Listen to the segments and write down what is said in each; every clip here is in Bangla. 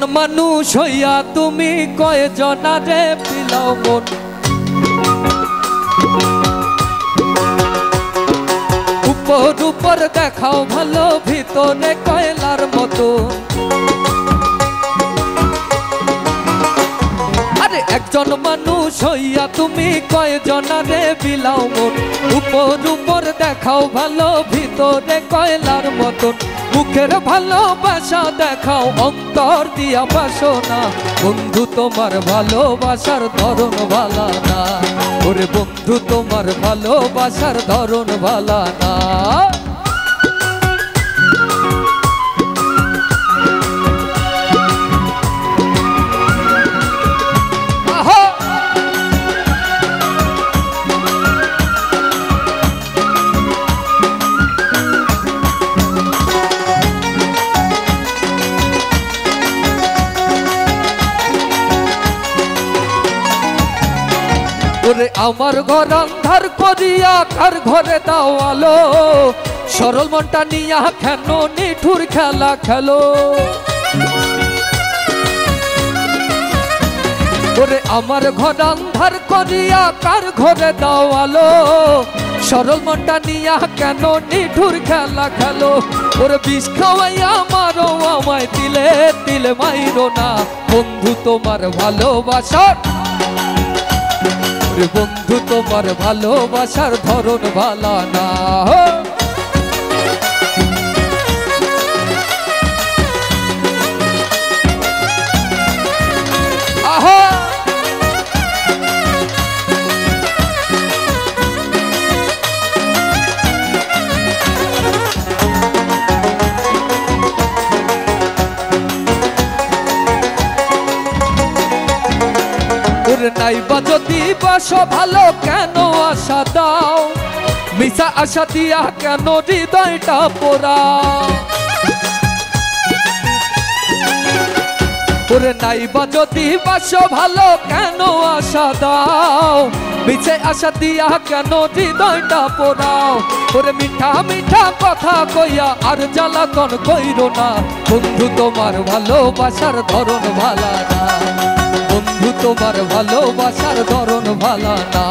একজন মানুষ হইয়া তুমি কয়জনারে বিলাও মন উপর উপর দেখাও ভালো ভিতরে কয়লার মতো আরে একজন মানুষ হইয়া তুমি কয়জনারে বিলাও মন উপর উপর দেখাও ভালো ভিতরে কয়লার মতন মুখের ভালোবাসা দেখাও অন্তর দিয়া বাসনা বন্ধু তোমার ভালোবাসার ধরন ভালা না ওরে বন্ধু তোমার ভালোবাসার ধরন ভালা না ওরে আমার ঘর অন্ধার করিয়া কার ঘরে দাও আলো সরল মনটা নিয়া কেন নিঠুর খেলা খেলো ওরে আমার ঘর অন্ধার করিয়া কার ঘরে দাও আলো সরল মনটা নিয়া কেন নিঠুর খেলা খেলো ওরে বিষ খাওয়াইয়া মারো আমায় দিলে দিলে মাইরো না বন্ধু তোমার ভালোবাসার বন্ধু তোমার ভালোবাসার ধরন ভালা না আহা নাইবা যদি বাসো ভালো কেন আশা দাও মিশা আশা দিয়া কেন হৃদয়টা পোড়াও ওরে নাইবা যদি বাসো ভালো কেন আশা দাও মিছে আশা দিয়া কেন হৃদয়টা পোড়াও ওরে মিঠা মিঠা কথা কইয়া আর জ্বালাতন কইরো না বন্ধু তোমার ভালোবাসার ধরন ভালা না বন্ধু তোমার ভালোবাসার ধরন ভালা না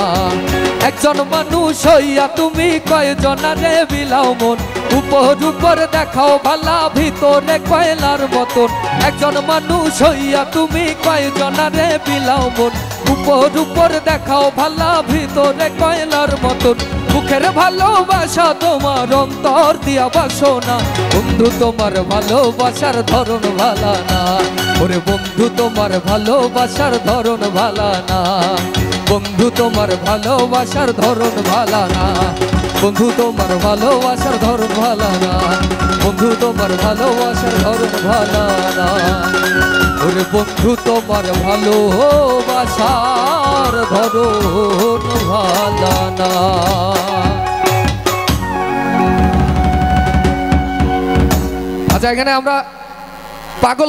একজন মানুষ হইয়া তুমি কয়জনারে বিলাও মন উপর উপর দেখাও ভালা ভিতরে কয়লার মতন একজন মানুষ হইয়া তুমি কয়জনারে বিলাও মন উপর উপর দেখাও ভালা ভিতরে কয়লার মতন মুখের ভালোবাসা তোমার অন্তর দিয়া বাসনা বন্ধু তোমার ভালোবাসার ধরন ভালা না ওরে বন্ধু তোমার ভালোবাসার ধরন ভালা না বন্ধু তোমার ভালোবাসার ধরন ভালা না বন্ধু তোমার ভালোবাসার ধরন ভালা না বন্ধু তোমার ভালোবাসার ধরন ভালা না ওরে বন্ধু তোমার ভালোবাসার ধরন ভালা না আচ্ছা এখানে আমরা পাগল